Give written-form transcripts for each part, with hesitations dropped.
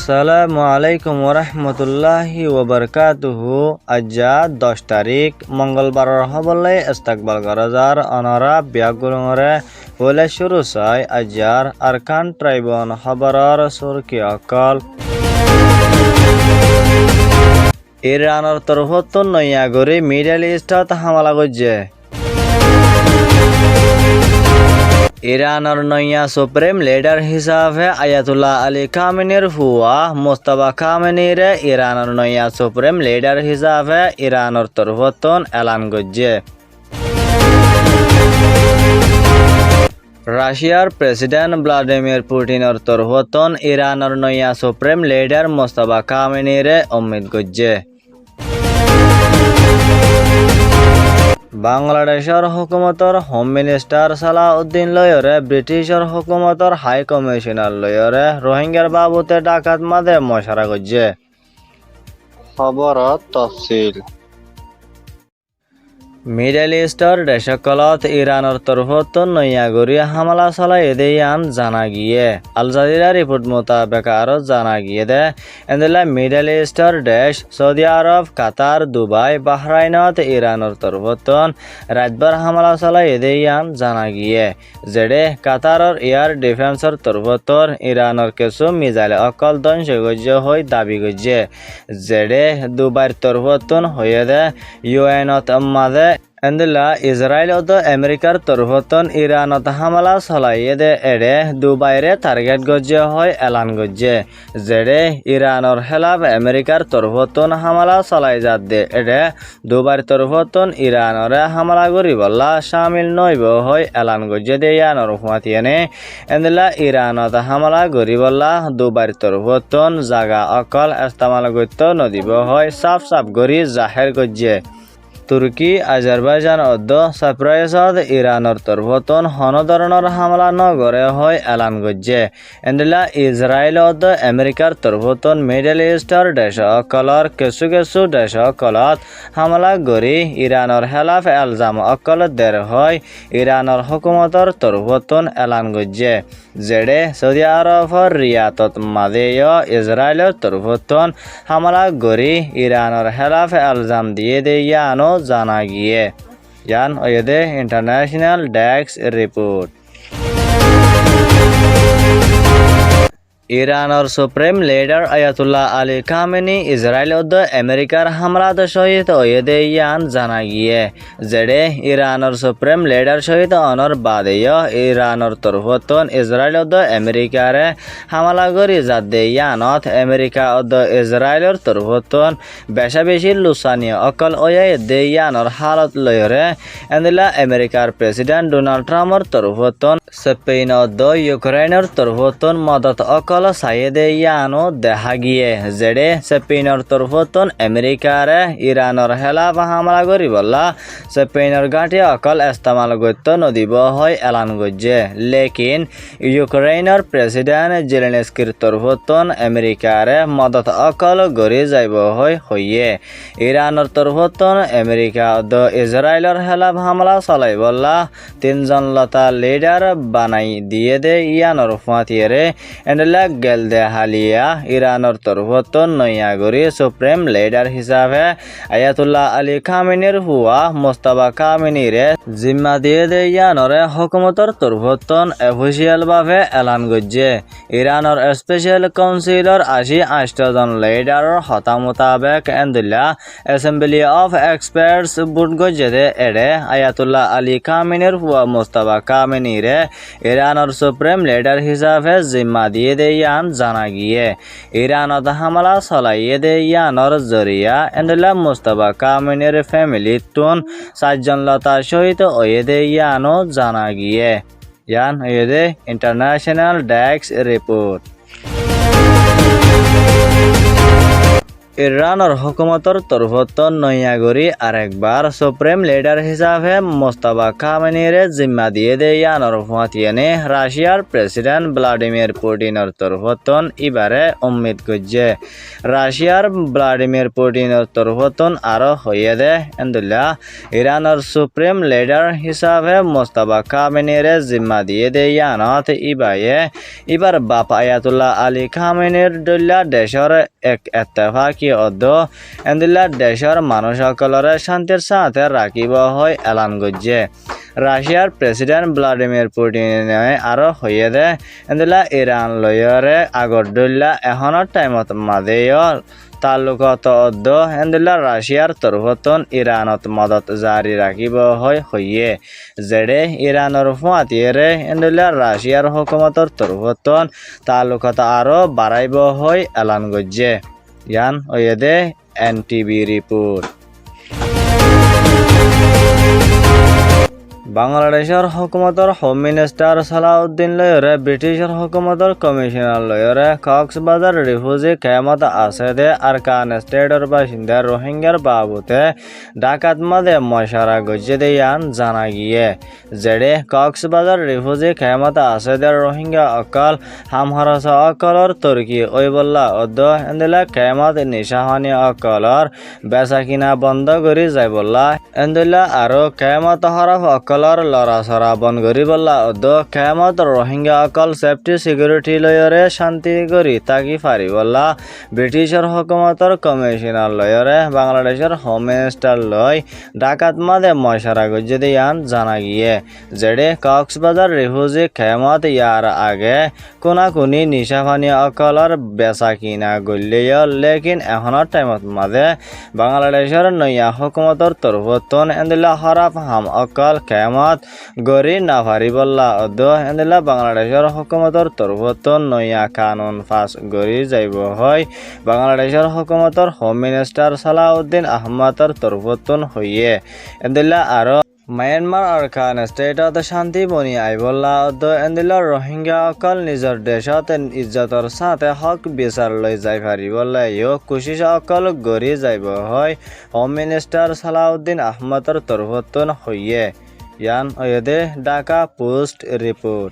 আসসালামু আলাইকুম ওরহমতুল্লাহি ওবরকাতুহু। আজ্জা 10 তারিখ মঙ্গলবাৰৰ হবলে ইস্তাকবাল গৰজাৰ অনৰা বিয়াগুৰুঙৰে বলে শুরু চাই আজ্জাৰ আৰকান ট্ৰাইবন খবৰৰ চুৰকি অকল ইৰাণৰ তৰফত নয়াগৰি মিডল ইষ্টত হামলা গজ্জে। ইরানের নয়া সুপ্রিম লিডার হিসাবে আয়াতুল্লাহ আলী খামেনির হুয়া মুস্তাফা খামেনির ইরানের নয়া সুপ্রিম লিডার হিসাবে ইরানের তরফতন এলান গজ্জে। রাশিয়ার প্রেসিডেন্ট ভ্লাদিমির পুটিনের তরফতন ইরানের নয়া সুপ্রিম লিডার মুস্তাফা খামেনির উম্মিদ গজ্জে। বাংলাদেশের হুকুমতর হোম মিনিস্টার সালাউদ্দিন লয়রে ব্রিটিশের হুকুমতর হাই কমিশনার লয়রে রোহিঙ্গার বাবুতে ডাকাত মাদে মশারা গজ্জে। খবরত তফসিল মিডল ইস্টর দেশকলত ইরানের তরফত নয়াগরি হামলা চলাই দেয়ান জানা গিয়ে। আল জাজিরা রিপোর্ট মোতাবেক আরো জানা গিয়ে দে এন্দেলা মিডল ইস্টর দেশ সৌদি আরব, কাতার, দুবাই, বাহরাইনত ইরানের তরফতন রাতবার হামলা চলাই দেয়ান জানা গিয়ে। যেডে কাতারর এয়ার ডিফেন্সর তরফতর ইরানের কিছু মিজাইল অকল ধ্বংস গজ্জে হয়ে দাবি গজ্জে। যেডে দুবাইর তরফতন হয়ে দে ইউএনত মাঝে এন্দিলা ইসরায়েল ও আমেরিকার তরফতন ইরানত হামলা চলাইয়ে দে এডে দুবাইরে টার্গেট গজ্জে হয় এলান গজ্জে। যেডে ইরানর খেলাফ আমেরিকার তরফতন হামলা চলাই যাত দে এডে দুবাইর তরফতন ইরানরে হামলা করিবল্লা শামিল নইব হয় এলান গজ্জে দে ইয়ানর হুয়াতিয়ানে এন্দিলা ইরানত হামলা করিবল্লা দুবাইর তরফতন জাগা অকল ইস্তেমাল করতে নদিব হয় সাফ সাফ করি জাহের গজ্জে। তুর্কি আজারবাইজান অদ্দ সারপ্রাইজত ইরানের তরফতন হন ধরনের হামলা নগরে হয় এলান গজ্জে। এন্দিলা ইসরায়েল অদ্দ আমেরিকার তরফতন মিডল ইস্টর দেশ অকলর কিছু কিছু দেশ অকলত হামলা গড়ি ইরানের হেলাফ এলজাম অকল দের হয় ইরানের হুকুমতর তরফতন এলান গজ্জে। যেডে সৌদি আরবর রিয়াতত মাদেয় ইসরায়েলের তরফতন হামলা গড়ি ইরানের হেলাফ এলজাম দিয়ে দেয়ানো জানা গিয়ে। ইয়ান ওয়েদে ইন্টারন্যাশনাল ডেস্ক রিপোর্ট। ইরানের supreme leader Ayatollah Ali Khamenei Israel ও আমেরিকার হামলাত সহিত ওয়েদে ইয়ান জানা গিয়ে। যেডে ইরানের সুপ্রিম লিডার সহিত অনর বাদেয় ইরানের তরফতন ইসরায়েল ও আমেরিকারে হামলা করি যাদে ইয়ানত আমেরিকা ও ইসরায়েলের তরফতন বেশা বেশি লুসানি অকল ওয়ে দে ইয়ানর হালত লয়রে এন্দিলা আমেরিকার প্রেসিডেন্ট ডোনাল্ড ট্রাম্পর তরফতন স্পেন ও ইউক্রেনের তরফতন মদত অকল সাইদে ইয়ানো দেখা গিয়ে। যেডে স্পেনের তরফতন আমেরিকারে ইরানের হেলাফ হামলা করিবল্লা স্পেনের ঘাটি অকল ইস্তেমাল করতে নদিব হয় এলান গজ্জে। লেকিন ইউক্রেনের প্রেসিডেন্ট জেলেনস্কির তরফতন আমেরিকারে মদত অকল গড়ি যাইব হয় হইয়ে। ইরানের তরফতন আমেরিকা ও ইসরায়েলের হেলাফ হামলা চলাইবল্লা তিনজন লতা লিডার বানাই দিয়ে দে ইয়ানোর ফাঁতিয়েরে এন্ডলা গেল দে হালিয়া ইরানের তরফতন নয়াগরি সুপ্রিম লিডার হিসাবে আয়াতুল্লাহ আলী খামেনির হুয়া মুস্তাফা খামেনিরে জিম্মা দিয়ে দে ইয়ানরে হুকুমতর তরফতন অফিসিয়াল ভাবে এলান গজ্জে। ইরানের স্পেশাল কাউন্সিলর 80 জন লিডারের হতা মোতাবেক এন্দিল্লা অ্যাসেম্বলি অফ এক্সপার্টস বুট গজ্জে দে এডে আয়াতুল্লাহ আলী খামেনির হুয়া মুস্তাফা খামেনিরে ইরানের সুপ্রিম লিডার হিসাবে জিম্মা দিয়ে দে ইয়ান জানা গিয়ে। ইরানত হামলা চলাইয়ে দে ইয়ানর জরিয়া এন্দিলা মুস্তাফা খামেনির ফ্যামিলি টুন 7 জন লতার সহিত ওয়ে দে ইয়ানো জানা গিয়ে। ইয়ান ওয়েদে ইন্টারন্যাশনাল ডেস্ক রিপোর্ট। ইরানের হুকুমতর তরফত নয়াগরি আরেকবার সুপ্রিম লিডার হিসাবে মোস্তাফা খামেনিরে জিম্মা দিয়ে দেয়ানোর ফাতিয়ানে রাশিয়ার প্রেসিডেন্ট ভ্লাদিমির পুতিনের তরফত এবারে উম্মিদ করছে রাশিয়ার ভ্লাদিমির পুতিনের তরফত আরো হইয়ে দে এন্দুল্লাহ ইরানের সুপ্রিম লিডার হিসাবে মোস্তাফা খামেনিরে জিম্মা দিয়ে দেয়ানত এবার বাপ আয়াতুল্লাহ আলী খামেনির দল্লা দেশের এক এত্তেফাকি অদ্দ এন্দুল্লাহ দেশের মানুষ সকলরে শান্তির সাথে রাখিব হয় এলান করছে রাশিয়ার প্রেসিডেন্ট ভ্লাদিমির পুতিনে আরো হইয়ে দে এন্দুল্লাহ ইরান লয়রে আগর দল্লা এখনের টাইমত মাদেয় তালুকত অদ্দ এন্দুল্লাহ রাশিয়ার তরফতন ইরানত মদত জারি রাখিব হয় হইয়ে যেড়ে ইরানের ফুয়াতিয়েরে এন্দুল্লাহ রাশিয়ার হুকুমতর তরফতন তালুকত আরো বাড়াইব হয় এলান গজ্জে ইয়ান ওয়েদে এনটিভি রিপোর্ট বাংলাদেশের হুকুমতর হোম মিনিস্টার সালাউদ্দিন লয়রে ব্রিটিশের হুকুমতর কমিশনার লয়রে কক্সবাজার রিফিউজি ক্যাম্পত আছে দে আরকান স্টেটের বাসিন্দা রোহিঙ্গার বাবুতে ডাকাত মাদে মশারা গজ্জে দেয়ান জানা গিয়ে যেড়ে কক্সবাজার রিফিউজি ক্যাম্পত আছে দে রোহিঙ্গা অকল হামহারস অকলর তুর্কি ওইবল্লা অদ্দ এন্দুলা ক্যাম্পত নিশাহানি অকলর বেচা কিনা বন্ধ করি যাইবল্লা এন্দুলা আৰু ক্যাম্পত হরফ অকল লড়াচড়া বন করি বল্লা অদ্দ ক্যামত রোহিঙ্গা অকল সেফটি সিকিউরিটি লয়রে শান্তি করি তাকি ফারি বল্লা ব্রিটিশের হুকুমতর কমিশনার লয়রে বাংলাদেশের হোম মিনিস্টার লয় ডাকাত মাদে মশারা গজ্জে দিয়ান জানা গিয়ে যেড়ে কক্সবাজার রিফিউজি ক্যাম্পত ইয়ার আগে কোনাকুনি নিশাফানি অকলর বেচা কিনা গল্লিয় লেকিন এখনের টাইমত মাদে বাংলাদেশের নয়া হুকুমতর তরফতন এন্দুল্লাহ হরাফ হাম অকল ক্যামত গরি না ফারি বল্লা অদ্দ এন্দুল্লাহ বাংলাদেশের হুকুমতর তরফতন নয়া কানুন পাস গরি যাইব হয় বাংলাদেশের হুকুমতর হোম মিনিস্টার সালাউদ্দিন আহমদর তরফতন হইয়ে এন্দুল্লাহ আরো মায়ানমার আরকান স্টেটত শান্তি বনি আইবল্লা অদ্দ এন্দুল্লাহ রোহিঙ্গা অকল নিজর দেশত ইজ্জতর সাথে হক বিচার লই যাই পারিবল্লা ইয় কোশিশ অকল গরি যাইব হয় হোম মিনিস্টার সালাউদ্দিন আহমদর তরফতন হইয়ে ইয়ান ওয়েদে ঢাকা পোস্ট রিপোর্ট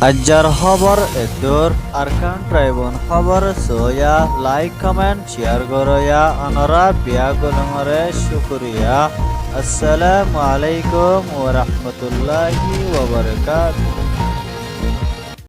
আজ্জার খবর এদুর আরকান ট্রাইবন খবর সোয়া লাইক কমেন্ট শেয়ার করয়া অনরা বিয়া গলমরে শুকরিয়া আসসালামু আলাইকুম ওয়া রাহমাতুল্লাহি ওয়া বারাকাতুহু।